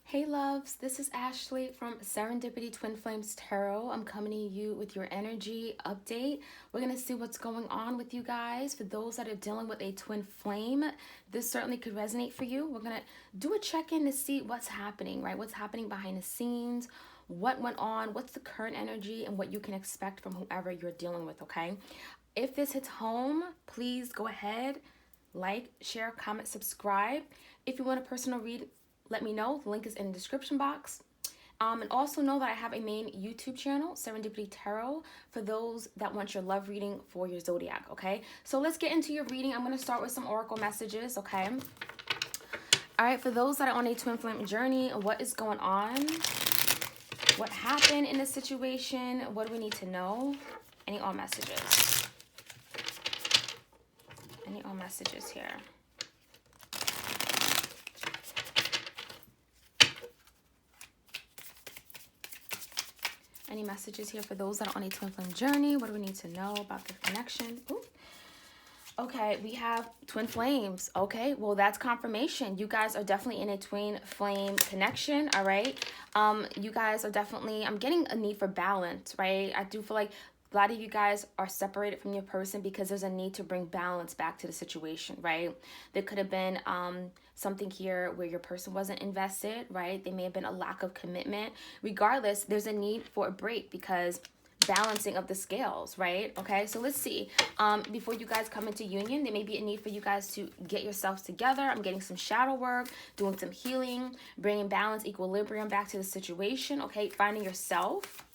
Hey loves, this is Ashley from Serendipity Twin Flames Tarot. I'm coming to you with your energy update. We're going to see what's going on with you guys. For those that are dealing with a twin flame, this certainly could resonate for you. We're going to do a check-in to see what's happening, right? What's happening behind the scenes, what went on, what's the current energy, and what you can expect from whoever you're dealing with, okay? If this hits home, please go ahead, like, share, comment, subscribe. If you want a personal read, let me know. The link is in the description box. And also know that I have a main YouTube channel, Serendipity Tarot, for those that want your love reading for your zodiac, okay? So let's get into your reading. I'm going to start with some oracle messages, okay? All right, for those that are on a twin flame journey, what is going on? What happened in this situation? What do we need to know? Any all messages? Any all messages here? Any messages here for those that are on a twin flame journey? What do we need to know about the connection? Ooh. Okay, we have twin flames. Okay, well, that's confirmation. You guys are definitely in a twin flame connection, all right? You guys are definitely, I'm getting a need for balance, right? I do feel like a lot of you guys are separated from your person because there's a need to bring balance back to the situation, right? There could have been something here where your person wasn't invested, right? There may have been a lack of commitment. Regardless, there's a need for a break because balancing of the scales, right? Okay, so let's see. Before you guys come into union, there may be a need for you guys to get yourselves together. I'm getting some shadow work, doing some healing, bringing balance, equilibrium back to the situation, okay? Finding yourself.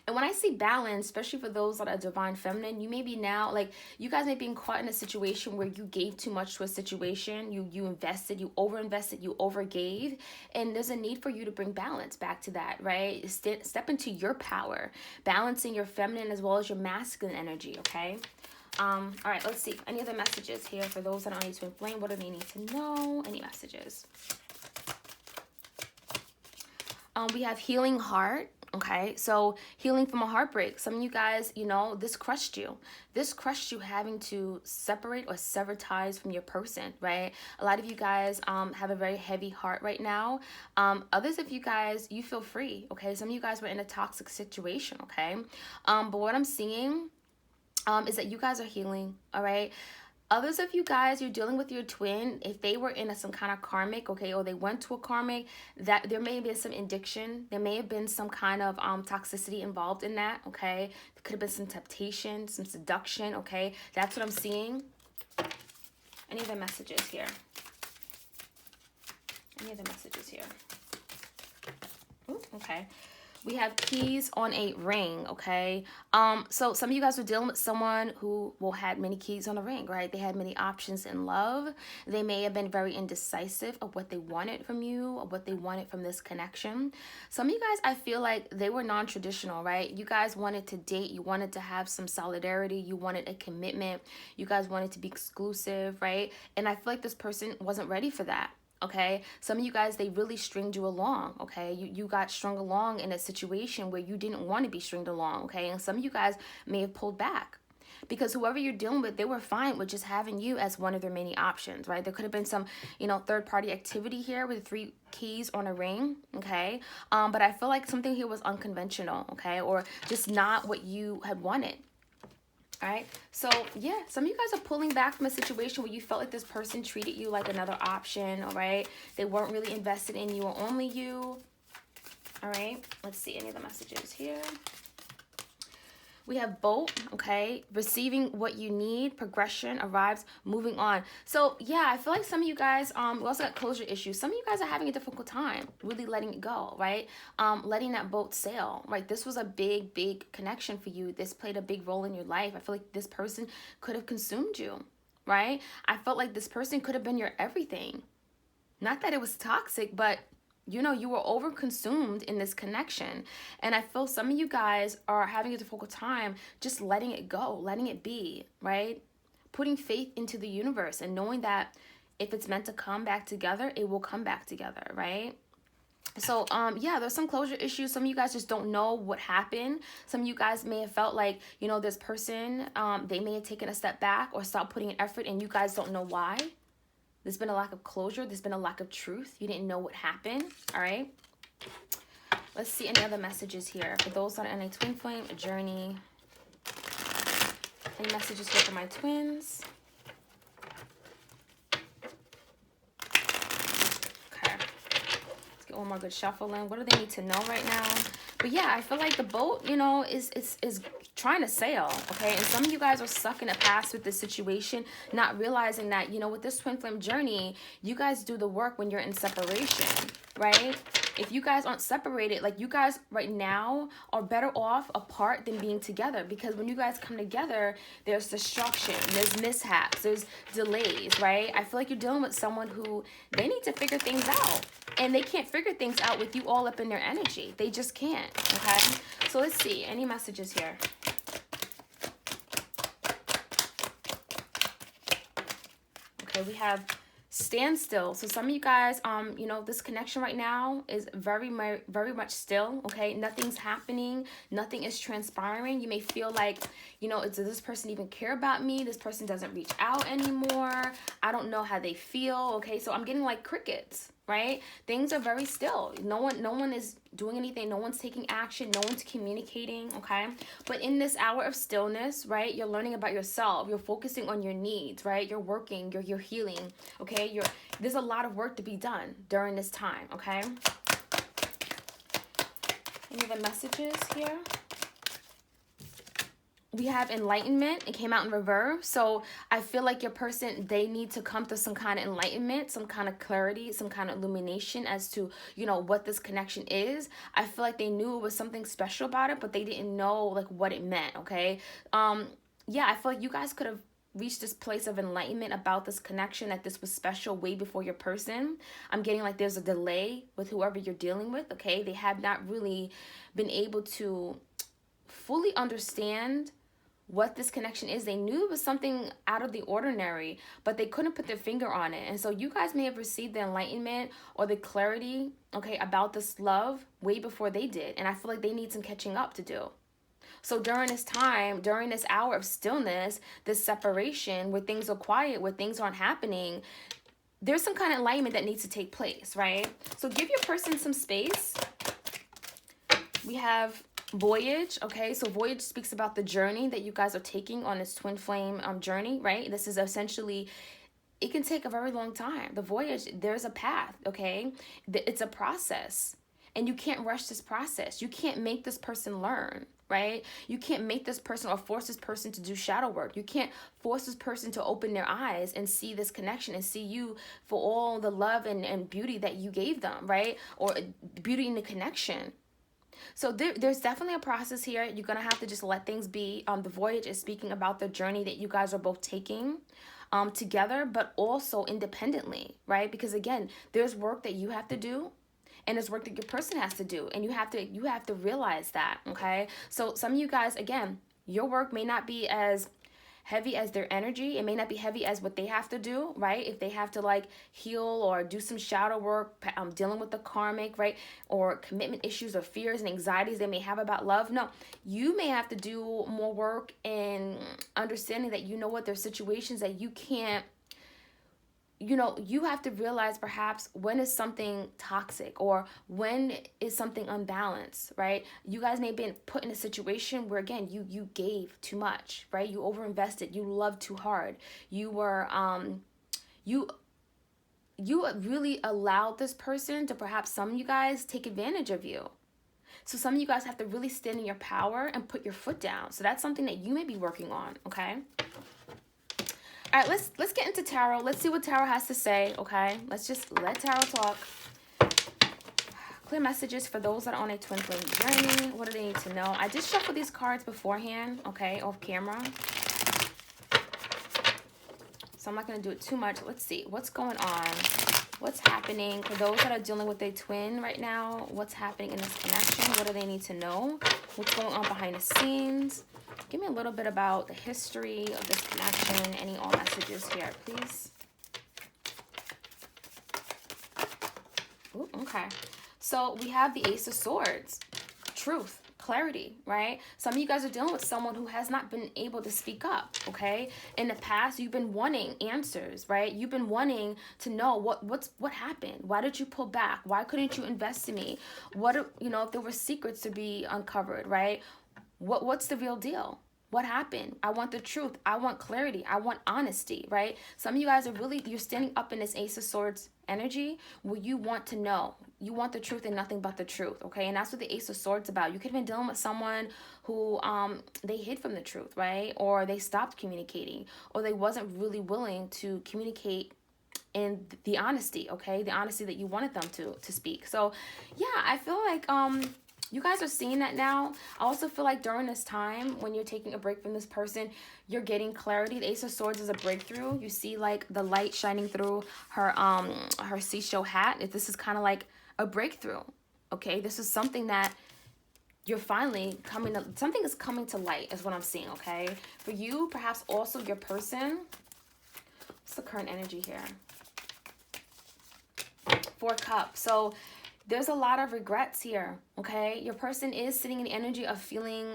And when I see balance, especially for those that are divine feminine, you may be now, like, you guys may be caught in a situation where you gave too much to a situation. You invested, you overinvested, you overgave. And there's a need for you to bring balance back to that, right? Step into your power, balancing your feminine as well as your masculine energy, okay? All right, let's see. Any other messages here for those that are on a twin flame? What do they need to know? Any messages? We have healing heart. Okay, so healing from a heartbreak. Some of you guys, you know, this crushed you. This crushed you having to separate or sever ties from your person, right? A lot of you guys have a very heavy heart right now. Others of you guys, you feel free, okay? Some of you guys were in a toxic situation, okay? But what I'm seeing is that you guys are healing, all right? Others of you guys, you're dealing with your twin. If they were in some kind of karmic, okay, or they went to a karmic, that there may have been some addiction. There may have been some kind of toxicity involved in that, okay? There could have been some temptation, some seduction, okay? That's what I'm seeing. Any other messages here? Any other messages here? Ooh, okay. We have keys on a ring, okay? So some of you guys are dealing with someone who had many keys on a ring, right? They had many options in love. They may have been very indecisive of what they wanted from you, or what they wanted from this connection. Some of you guys, I feel like they were non-traditional, right? You guys wanted to date. You wanted to have some solidarity. You wanted a commitment. You guys wanted to be exclusive, right? And I feel like this person wasn't ready for that. Okay, some of you guys, they really stringed you along, okay? You got strung along in a situation where you didn't want to be stringed along, okay? And some of you guys may have pulled back because whoever you're dealing with, they were fine with just having you as one of their many options, right? There could have been some, you know, third-party activity here with 3 keys on a ring, okay? But I feel like something here was unconventional, okay? Or just not what you had wanted. All right, so yeah, some of you guys are pulling back from a situation where you felt like this person treated you like another option, all right? They weren't really invested in you or only you. All right, let's see any of the messages here. We have boat, okay? Receiving what you need, progression, arrives, moving on. So yeah, I feel like some of you guys, we also got closure issues. Some of you guys are having a difficult time really letting it go, right? Letting that boat sail, right? This was a big, big connection for you. This played a big role in your life. I feel like this person could have consumed you, right? I felt like this person could have been your everything. Not that it was toxic, but you know, you were overconsumed in this connection. And I feel some of you guys are having a difficult time just letting it go, letting it be, right? Putting faith into the universe and knowing that if it's meant to come back together, it will come back together, right? So, yeah, there's some closure issues. Some of you guys just don't know what happened. Some of you guys may have felt like, you know, this person, they may have taken a step back or stopped putting an effort and you guys don't know why. There's been a lack of closure. There's been a lack of truth. You didn't know what happened. All right. Let's see any other messages here. For those that are in a twin flame journey. Any messages here for my twins? Okay. Let's get one more good shuffle in. What do they need to know right now? But yeah, I feel like the boat, you know, is trying to sail, okay? And some of you guys are stuck in the past with this situation, not realizing that, you know, with this twin flame journey, you guys do the work when you're in separation, right? If you guys aren't separated, like you guys right now are better off apart than being together, because when you guys come together, there's destruction, there's mishaps, there's delays, right? I feel like you're dealing with someone who they need to figure things out, and they can't figure things out with you all up in their energy. They just can't, okay? So let's see, any messages here? Okay, we have standstill. So some of you guys, you know, this connection right now is very much still, okay? Nothing's happening. Nothing is transpiring. You may feel like, you know, does this person even care about me? This person doesn't reach out anymore. I don't know how they feel, okay? So I'm getting like crickets, right? Things are very still. No one is doing anything. No one's taking action. No one's communicating, okay? But in this hour of stillness, right, you're learning about yourself. You're focusing on your needs, right? You're working, you're healing, okay? There's a lot of work to be done during this time, okay? Any other messages here? We have enlightenment. It came out in reverse. So I feel like your person, they need to come to some kind of enlightenment, some kind of clarity, some kind of illumination as to, you know, what this connection is. I feel like they knew it was something special about it, but they didn't know like what it meant, okay? Yeah, I feel like you guys could have reached this place of enlightenment about this connection, that this was special way before your person. I'm getting like there's a delay with whoever you're dealing with, okay? They have not really been able to fully understand what this connection is. They knew it was something out of the ordinary, but they couldn't put their finger on it. And so you guys may have received the enlightenment or the clarity, okay, about this love way before they did. And I feel like they need some catching up to do. So during this time, during this hour of stillness, this separation, where things are quiet, where things aren't happening, there's some kind of enlightenment that needs to take place, right? So give your person some space. We have voyage, okay? So voyage speaks about the journey that you guys are taking on this twin flame journey, right? This is essentially, it can take a very long time. The voyage, there's a path, okay? It's a process, and you can't rush this process. You can't make this person learn, right? You can't make this person or force this person to do shadow work. You can't force this person to open their eyes and see this connection and see you for all the love and beauty that you gave them, right? Or beauty in the connection. So there's definitely a process here. You're going to have to just let things be. The voyage is speaking about the journey that you guys are both taking together, but also independently, right? Because again, there's work that you have to do, and there's work that your person has to do. And you have to realize that, okay? So some of you guys, again, your work may not be as heavy as their energy. It may not be heavy as what they have to do, right? If they have to like heal or do some shadow work, dealing with the karmic, right? Or commitment issues or fears and anxieties they may have about love. No, you may have to do more work in understanding that, you know what, there's situations that you can't, you know, you have to realize perhaps when is something toxic or when is something unbalanced, right? You guys may have been put in a situation where, again, you gave too much, right? You overinvested, you loved too hard. You were, you really allowed this person to, perhaps some of you guys, take advantage of you. So some of you guys have to really stand in your power and put your foot down. So that's something that you may be working on, okay? All right, let's get into tarot. Let's see what tarot has to say, okay? Let's just let tarot talk. Clear messages for those that are on a twin flame journey. What do they need to know? I just shuffled these cards beforehand, okay, off camera. So I'm not going to do it too much. Let's see. What's going on? What's happening? For those that are dealing with a twin right now, what's happening in this connection? What do they need to know? What's going on behind the scenes? Give me a little bit about the history of this connection. Any all messages here, please. Ooh, okay. So we have the Ace of Swords. Truth. clarity, right? Some of you guys are dealing with someone who has not been able to speak up, okay? In the past, you've been wanting answers, right? You've been wanting to know what happened. Why did you pull back? Why couldn't you invest in me? If there were secrets to be uncovered, right? What's the real deal? What happened? I want the truth. I want clarity. I want honesty, right? Some of you guys you're standing up in this Ace of Swords energy where you want to know. You want the truth and nothing but the truth, okay? And that's what the Ace of Swords about. You could have been dealing with someone who they hid from the truth, right? Or they stopped communicating, or they wasn't really willing to communicate in the honesty, okay? The honesty that you wanted them to speak. So, yeah, I feel like you guys are seeing that now. I also feel like during this time, when you're taking a break from this person, you're getting clarity. The Ace of Swords is a breakthrough. You see like the light shining through her seashell hat. This is kind of like a breakthrough, okay? This is something that you're finally something is coming to light is what I'm seeing, okay? For you, perhaps also your person. What's the current energy here? 4 Cups. So there's a lot of regrets here, okay? Your person is sitting in the energy of feeling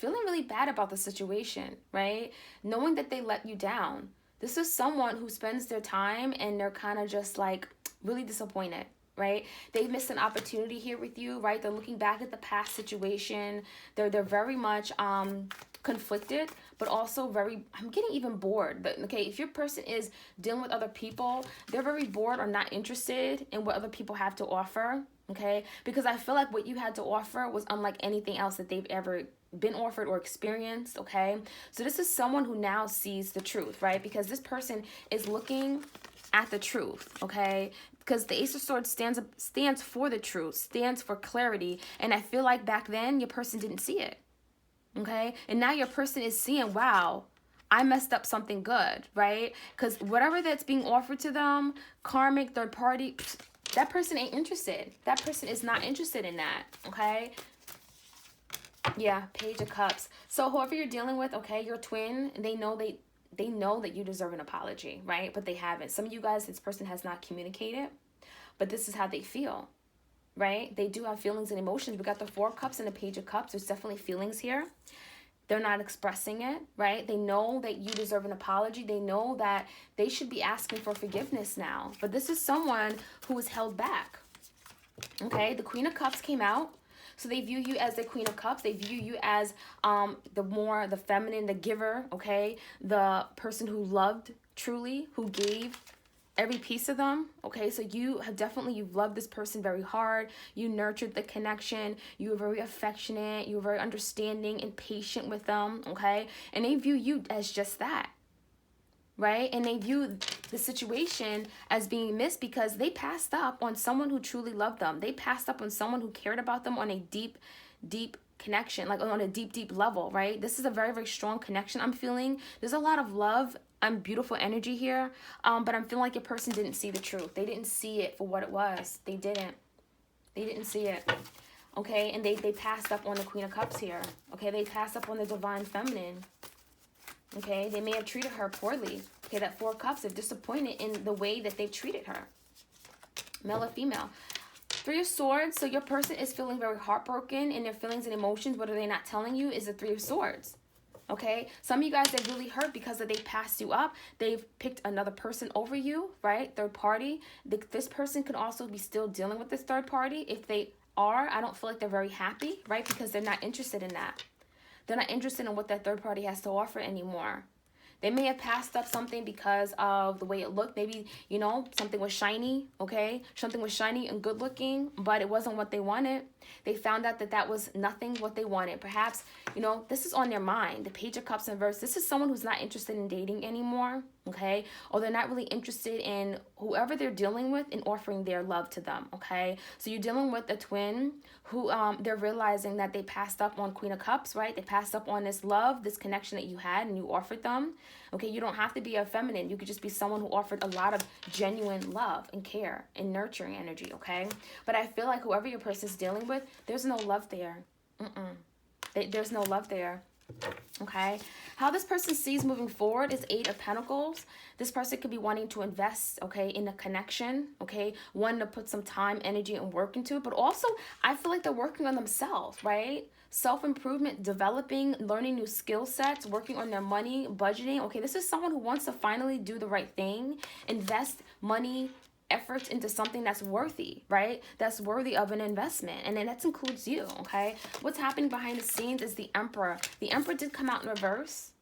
really bad about the situation, right? Knowing that they let you down. This is someone who spends their time and they're kind of just like really disappointed, right? They missed an opportunity here with you, right? They're looking back at the past situation. They're very much conflicted, but also I'm getting even bored. But okay, if your person is dealing with other people, they're very bored or not interested in what other people have to offer, okay? Because I feel like what you had to offer was unlike anything else that they've ever been offered or experienced, okay? So this is someone who now sees the truth, right? Because this person is looking at the truth, okay? Because the Ace of Swords stands for the truth, stands for clarity, and I feel like back then your person didn't see it. Okay, and now your person is seeing, wow, I messed up something good, right? Because whatever that's being offered to them, karmic, third party, that person ain't interested. That person is not interested in that, okay? Yeah, Page of Cups. So whoever you're dealing with, okay, your twin, they know that you deserve an apology, right? But they haven't. Some of you guys, this person has not communicated, but this is how they feel, right? They do have feelings and emotions. We got the 4 Cups and the Page of Cups. There's definitely feelings here. They're not expressing it, right? They know that you deserve an apology. They know that they should be asking for forgiveness now. But this is someone who is held back, okay? The Queen of Cups came out. So they view you as the Queen of Cups. They view you as the feminine, the giver, okay? The person who loved truly, who gave every piece of them, okay? So you've loved this person very hard. You nurtured the connection. You were very affectionate. You were very understanding and patient with them, okay? And they view you as just that, right? And they view the situation as being missed because they passed up on someone who truly loved them. They passed up on someone who cared about them on a deep, deep connection, like on a deep, deep level, right? This is a very, very strong connection I'm feeling. There's a lot of love and beautiful energy here, but I'm feeling like your person didn't see the truth. They didn't see it for what it was. They didn't see it, okay? And they passed up on the Queen of Cups here, okay? They passed up on the Divine Feminine, okay? They may have treated her poorly, okay? That 4 Cups, are disappointed in the way that they've treated her, male or female. 3 of Swords, so your person is feeling very heartbroken in their feelings and emotions. What are they not telling you is the 3 of Swords. Okay, some of you guys are really hurt because they passed you up. They've picked another person over you, right? Third party. This person could also be still dealing with this third party. If they are, I don't feel like they're very happy, right? Because they're not interested in that. They're not interested in what that third party has to offer anymore. They may have passed up something because of the way it looked. Maybe, something was shiny, okay? Something was shiny and good looking, but it wasn't what they wanted. They found out that was nothing what they wanted. Perhaps, this is on their mind. The Page of Cups in reverse. This is someone who's not interested in dating anymore, okay? Or they're not really interested in whoever they're dealing with and offering their love to them, okay? So you're dealing with a twin who they're realizing that they passed up on Queen of Cups, right? They passed up on this love, this connection that you had and you offered them. Okay, you don't have to be a feminine. You could just be someone who offered a lot of genuine love and care and nurturing energy, okay? But I feel like whoever your person's dealing with, there's no love there. There's no love there. Okay, how this person sees moving forward is 8 of Pentacles. This person could be wanting to invest, okay, in a connection, okay, wanting to put some time, energy, and work into it. But also, I feel like they're working on themselves, right? Self-improvement, developing, learning new skill sets, working on their money, budgeting. Okay, this is someone who wants to finally do the right thing, invest money, efforts into something that's worthy, right? That's worthy of an investment. And then that includes you, okay? What's happening behind the scenes is the Emperor. The Emperor did come out in reverse.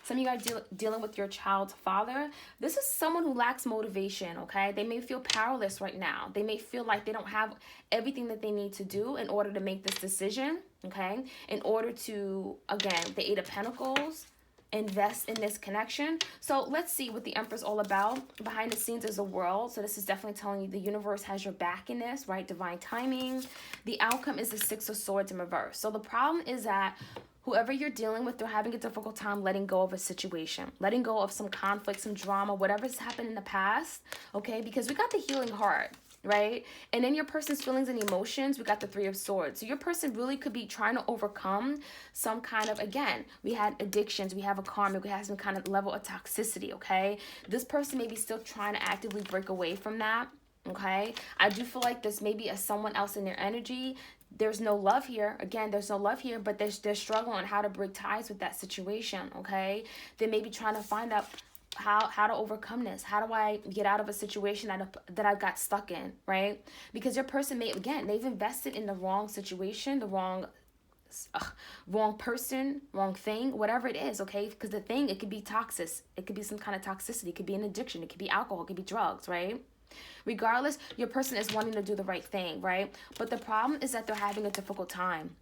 Some of you guys dealing with your child's father. This is someone who lacks motivation, okay? They may feel powerless right now. They may feel like they don't have everything that they need to do in order to make this decision, okay? In order to, again, the 8 of Pentacles, invest in this connection. So let's see what the Empress all about. Behind the scenes is a world. So this is definitely telling you the universe has your back in this, right? Divine timing. The outcome is the 6 of Swords in reverse. So the problem is that whoever you're dealing with, they're having a difficult time letting go of a situation, letting go of some conflict, some drama, whatever's happened in the past, okay? Because we got the healing heart, right? And then your person's feelings and emotions, we got the 3 of Swords. So your person really could be trying to overcome some kind of, again, we had addictions, we have a karma, we have some kind of level of toxicity, okay? This person may be still trying to actively break away from that, okay? I do feel like this may be a someone else in their energy. There's no love here. Again, there's no love here, but they're struggling on how to break ties with that situation, okay? They may be trying to find out how to overcome this. How do I get out of a situation that I got stuck in, right? Because your person may, again, they've invested in the wrong situation, the wrong person, wrong thing, whatever it is, okay? Because the thing, it could be toxic. It could be some kind of toxicity. It could be an addiction. It could be alcohol. It could be drugs, right? Regardless, your person is wanting to do the right thing, right? But the problem is that they're having a difficult time.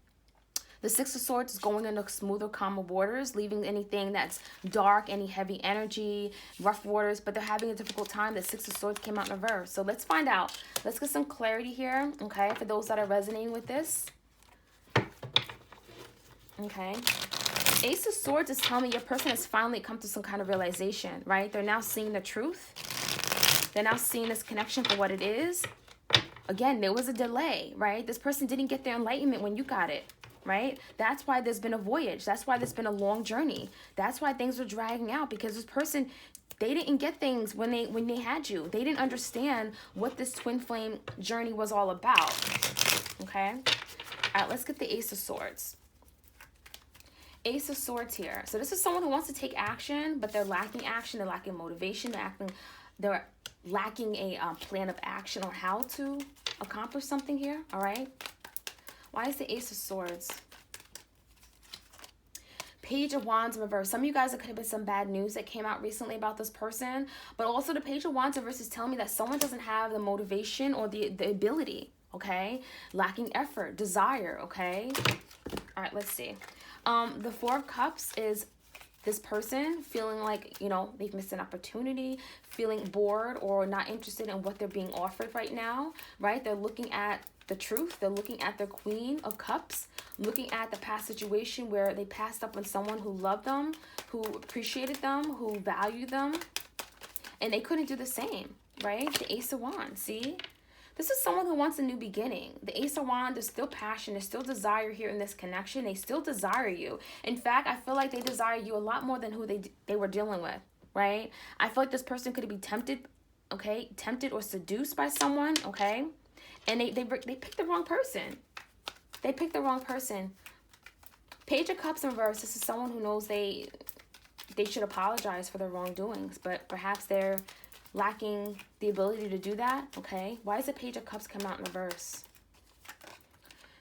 The 6 of Swords is going into smoother, calmer waters, leaving anything that's dark, any heavy energy, rough waters, but they're having a difficult time. The 6 of Swords came out in reverse. So let's find out. Let's get some clarity here, okay, for those that are resonating with this. Okay. Ace of Swords is telling me your person has finally come to some kind of realization, right? They're now seeing the truth. They're now seeing this connection for what it is. Again, there was a delay, right? This person didn't get their enlightenment when you got it, right? That's why there's been a voyage. That's why there's been a long journey. That's why things were dragging out, because this person, they didn't get things when they had you. They didn't understand what this twin flame journey was all about, okay? All right, let's get the Ace of Swords. Ace of Swords here. So this is someone who wants to take action, but they're lacking action. They're lacking motivation. They're lacking a plan of action on how to accomplish something here, all right? Why is the Ace of Swords? Page of Wands in reverse. Some of you guys, it could have been some bad news that came out recently about this person, but also the Page of Wands in reverse is telling me that someone doesn't have the motivation or the ability, okay? Lacking effort, desire, okay? All right, let's see. The 4 of Cups is this person feeling like, you know, they've missed an opportunity, feeling bored or not interested in what they're being offered right now, right? They're looking at the truth. They're looking at their Queen of Cups, looking at the past situation where they passed up on someone who loved them, who appreciated them, who valued them, and they couldn't do the same, right? The Ace of Wands, see? This is someone who wants a new beginning. The Ace of Wands, there's still passion, there's still desire here in this connection. They still desire you. In fact, I feel like they desire you a lot more than who they were dealing with, right? I feel like this person could be tempted, okay? Tempted or seduced by someone, okay? And they picked the wrong person. They picked the wrong person. Page of Cups in reverse, this is someone who knows they should apologize for their wrongdoings, but perhaps they're lacking the ability to do that, okay? Why does the Page of Cups come out in reverse?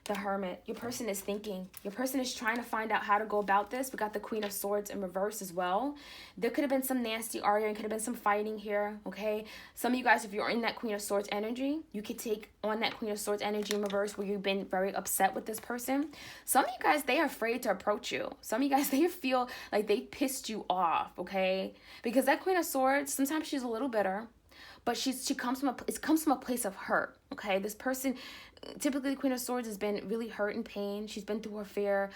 The Hermit. Your person is thinking. Your person is trying to find out how to go about this. We got the Queen of Swords in reverse as well. There could have been some nasty arguing. Could have been some fighting here, okay? Some of you guys, if you're in that Queen of Swords energy, you could take on that Queen of Swords energy in reverse where you've been very upset with this person. Some of you guys, they are afraid to approach you. Some of you guys, they feel like they pissed you off, okay? Because that Queen of Swords, sometimes she's a little bitter, but it comes from a place of hurt, okay? This person, typically the Queen of Swords has been really hurt and pain. She's been through her fair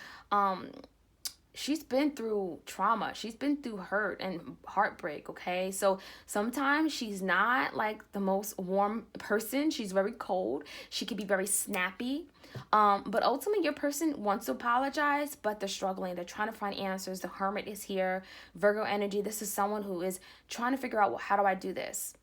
she's been through trauma. She's been through hurt and heartbreak, okay? So sometimes she's not like the most warm person. She's very cold. She can be very snappy. But ultimately, your person wants to apologize, but they're struggling. They're trying to find answers. The Hermit is here. Virgo energy. This is someone who is trying to figure out, well, how do I do this?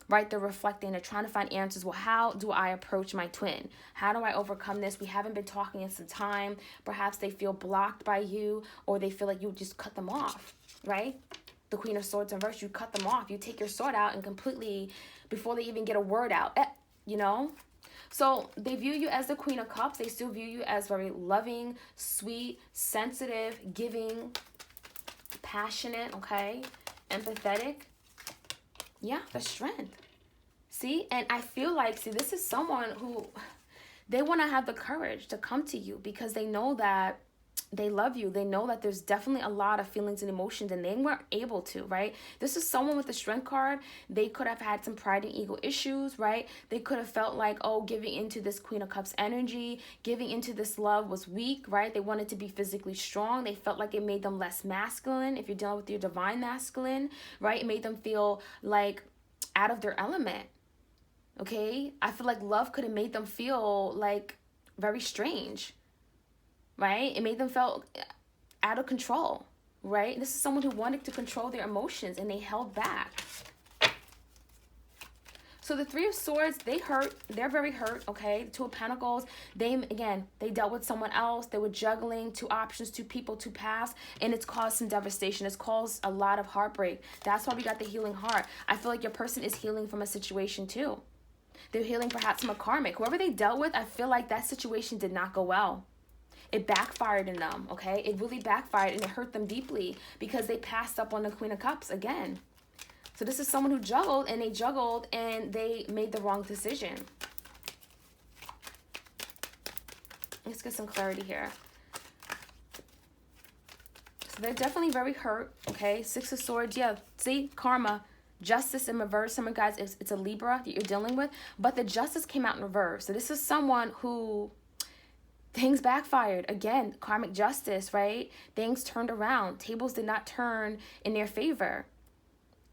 Right? They're reflecting. They're trying to find answers. Well, how do I approach my twin? How do I overcome this? We haven't been talking in some time. Perhaps they feel blocked by you, or they feel like you just cut them off, right? The Queen of Swords in reverse, you cut them off. You take your sword out and completely, before they even get a word out, you know? So they view you as the Queen of Cups. They still view you as very loving, sweet, sensitive, giving, passionate, okay? Empathetic. Yeah, the strength. See, and I feel like, see, this is someone who, they want to have the courage to come to you because they know that they love you. They know that there's definitely a lot of feelings and emotions and they weren't able to, right? This is someone with the strength card. They could have had some pride and ego issues, right? They could have felt like, oh, giving into this Queen of Cups energy, giving into this love was weak, right? They wanted to be physically strong. They felt like it made them less masculine. If you're dealing with your divine masculine, right? It made them feel like out of their element, okay? I feel like love could have made them feel like very strange, right? It made them feel out of control, right? This is someone who wanted to control their emotions and they held back. So the Three of Swords, they hurt. They're very hurt, okay? The Two of Pentacles, they dealt with someone else. They were juggling two options, two people, two paths, and it's caused some devastation. It's caused a lot of heartbreak. That's why we got the healing heart. I feel like your person is healing from a situation too. They're healing perhaps from a karmic. Whoever they dealt with, I feel like that situation did not go well. It backfired in them, okay? It really backfired and it hurt them deeply because they passed up on the Queen of Cups again. So this is someone who juggled and they made the wrong decision. Let's get some clarity here. So they're definitely very hurt, okay? Six of Swords, yeah, see, karma. Justice in reverse. Some of you guys, it's a Libra that you're dealing with, but the Justice came out in reverse. So this is someone who things backfired. Again, karmic justice, right? Things turned around. Tables did not turn in their favor.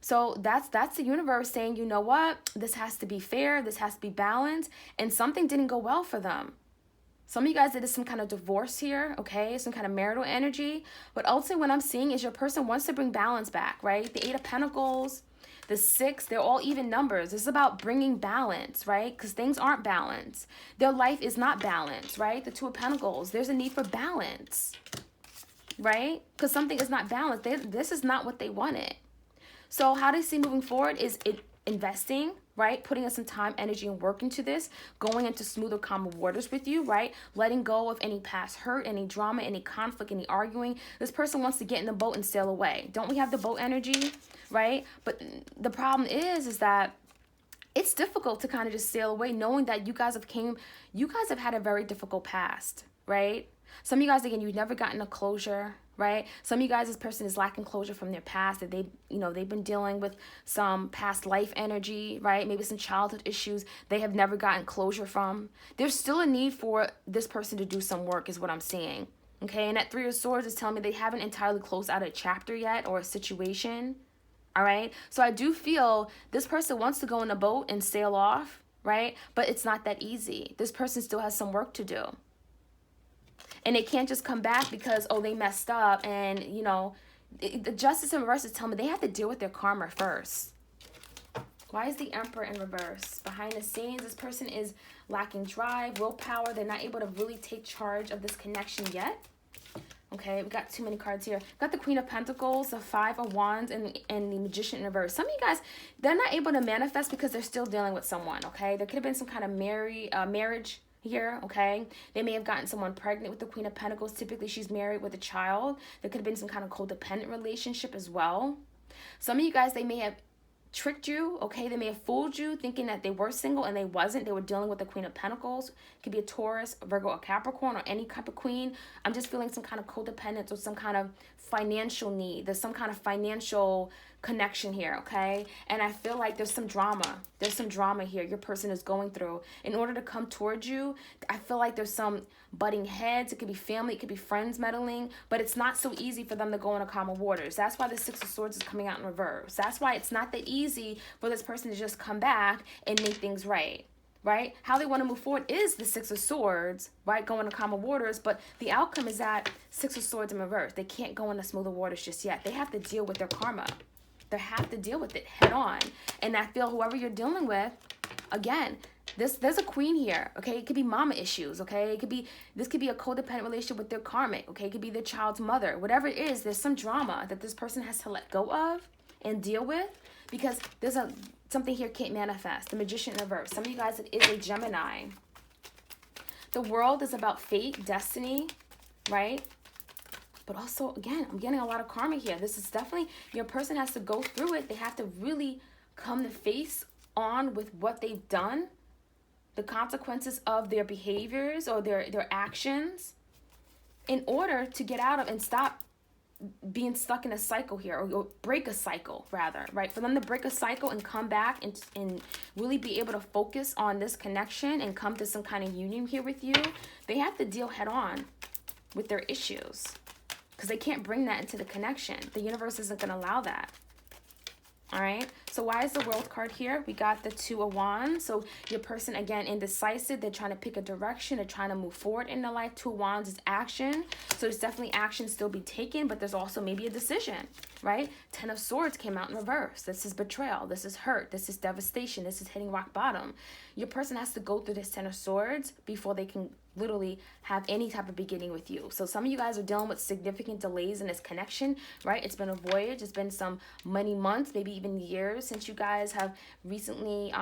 So that's the universe saying, you know what? This has to be fair. This has to be balanced. And something didn't go well for them. Some of you guys did some kind of divorce here, okay? Some kind of marital energy. But ultimately what I'm seeing is your person wants to bring balance back, right? The Eight of Pentacles, the Six, they're all even numbers. This is about bringing balance, right? Because things aren't balanced. Their life is not balanced, right? The Two of Pentacles, there's a need for balance, right? Because something is not balanced. This is not what they wanted. So how do you see moving forward is it investing, right? Putting in some time, energy, and work into this, going into smoother, calmer waters with you, right? Letting go of any past hurt, any drama, any conflict, any arguing. This person wants to get in the boat and sail away. Don't we have the boat energy, right? But the problem is that it's difficult to kind of just sail away knowing that you guys have had a very difficult past, right? Some of you guys, again, you've never gotten a closure, right? Some of you guys, this person is lacking closure from their past, that they've been dealing with some past life energy, right? Maybe some childhood issues they have never gotten closure from. There's still a need for this person to do some work is what I'm seeing, okay? And that Three of Swords is telling me they haven't entirely closed out a chapter yet or a situation, all right? So I do feel this person wants to go in a boat and sail off, right? But it's not that easy. This person still has some work to do. And they can't just come back because, oh, they messed up. And, the Justice in reverse is telling me they have to deal with their karma first. Why is the Emperor in reverse? Behind the scenes, this person is lacking drive, willpower. They're not able to really take charge of this connection yet. Okay, we got too many cards here. Got the Queen of Pentacles, the Five of Wands, and the Magician in reverse. Some of you guys, they're not able to manifest because they're still dealing with someone, okay? There could have been some kind of marriage here, okay? They may have gotten someone pregnant with the Queen of Pentacles. Typically, she's married with a child. There could have been some kind of codependent relationship as well. Some of you guys, they may have tricked you, okay? They may have fooled you thinking that they were single and they wasn't. They were dealing with the Queen of Pentacles. It could be a Taurus, a Virgo, a Capricorn, or any type of queen. I'm just feeling some kind of codependence or some kind of financial need. There's some kind of financial connection here, okay? And I feel like there's some drama. There's some drama here your person is going through. In order to come towards you, I feel like there's some butting heads. It could be family, it could be friends meddling, but it's not so easy for them to go into calmer waters. That's why the Six of Swords is coming out in reverse. That's why it's not that easy for this person to just come back and make things right. Right? How they want to move forward is the Six of Swords, right? Going to calmer waters, but the outcome is that Six of Swords in reverse. They can't go into smoother waters just yet. They have to deal with their karma. They have to deal with it head on. And I feel whoever you're dealing with, again, there's a queen here, okay? It could be mama issues, okay? This could be a codependent relationship with their karmic, okay? It could be their child's mother. Whatever it is, there's some drama that this person has to let go of and deal with, because there's something here can't manifest. The Magician in reverse. Some of you guys, it is a Gemini. The World is about fate, destiny, right? But also, again, I'm getting a lot of karma here. This is definitely, your person has to go through it. They have to really come to face on with what they've done, the consequences of their behaviors or their actions, in order to get out of and stop being stuck in a cycle here, or break a cycle rather, right? For them to break a cycle and come back and really be able to focus on this connection and come to some kind of union here with you, they have to deal head on with their issues, because they can't bring that into the connection. The universe isn't going to allow that. All right, so why is the World card here? We got the Two of Wands. So your person, again, indecisive. They're trying to pick a direction. They're trying to move forward in their life. Two of Wands is action. So there's definitely action still be taken, but there's also maybe a decision, right? Ten of Swords came out in reverse. This is betrayal. This is hurt. This is devastation. This is hitting rock bottom. Your person has to go through this Ten of Swords before they can literally have any type of beginning with you. So some of you guys are dealing with significant delays in this connection, right? It's been a voyage. It's been some many months, maybe even years since you guys have recently,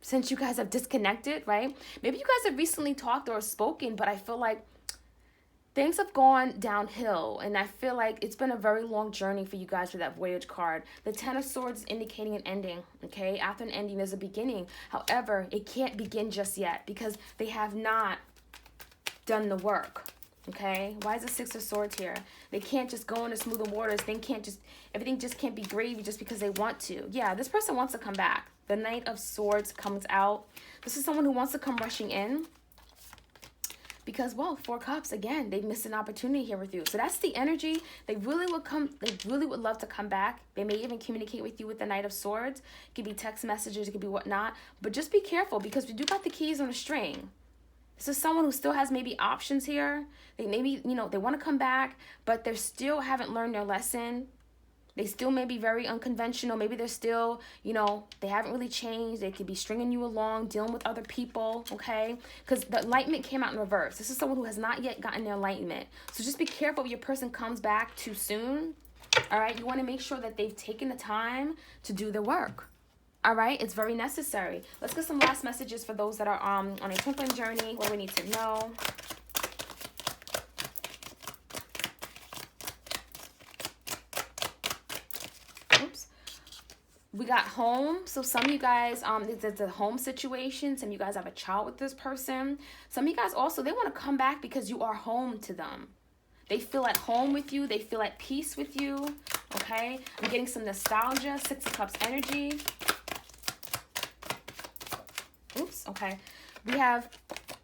since you guys have disconnected, right? Maybe you guys have recently talked or spoken, but I feel like things have gone downhill, and I feel like it's been a very long journey for you guys for that voyage card. The Ten of Swords is indicating an ending, okay? After an ending, there's a beginning. However, it can't begin just yet because they have not done the work, okay? Why is the Six of Swords here? They can't just go into smoother waters. They can't just, everything just can't be gravy just because they want to. Yeah, this person wants to come back. The Knight of Swords comes out. This is someone who wants to come rushing in. Because, well, Four Cups, again, they missed an opportunity here with you. So that's the energy. They really would love to come back. They may even communicate with you with the Knight of Swords. It could be text messages, it could be whatnot. But just be careful, because we do got the keys on a string. This is someone who still has maybe options here. They maybe, you know, they want to come back, but they still haven't learned their lesson. They still may be very unconventional. Maybe they're still, you know, they haven't really changed. They could be stringing you along, dealing with other people, okay? Because the enlightenment came out in reverse. This is someone who has not yet gotten their enlightenment. So just be careful if your person comes back too soon, all right? You want to make sure that they've taken the time to do the work, all right? It's very necessary. Let's get some last messages for those that are on a twin flame journey, what we need to know. We got home. So some of you guys, it's a home situation. Some of you guys have a child with this person. Some of you guys also, they want to come back because you are home to them. They feel at home with you. They feel at peace with you. Okay. I'm getting some nostalgia. Six of Cups energy. Oops. Okay. We have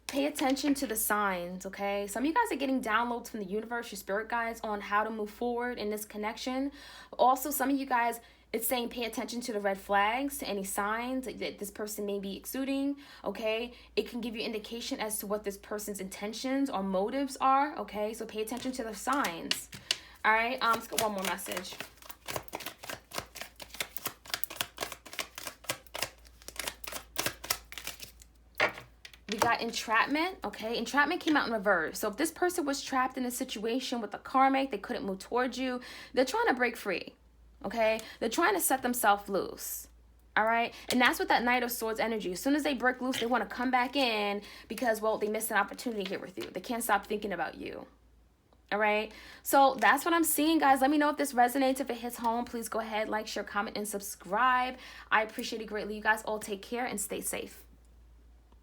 pay attention to the signs. Okay. Some of you guys are getting downloads from the universe, your spirit guides, on how to move forward in this connection. Also, some of you guys, it's saying pay attention to the red flags, to any signs that this person may be exuding, okay? It can give you indication as to what this person's intentions or motives are, okay? So pay attention to the signs, all right? Let's get one more message. We got entrapment, okay? Entrapment came out in reverse. So if this person was trapped in a situation with a karmic, they couldn't move towards you, they're trying to break free. Okay, they're trying to set themselves loose. All right, and that's what that Knight of Swords energy. As soon as they break loose, they want to come back in because, well, they missed an opportunity here with you. They can't stop thinking about you. All right, so that's what I'm seeing, guys. Let me know if this resonates. If it hits home, please go ahead, like, share, comment, and subscribe. I appreciate it greatly. You guys all take care and stay safe.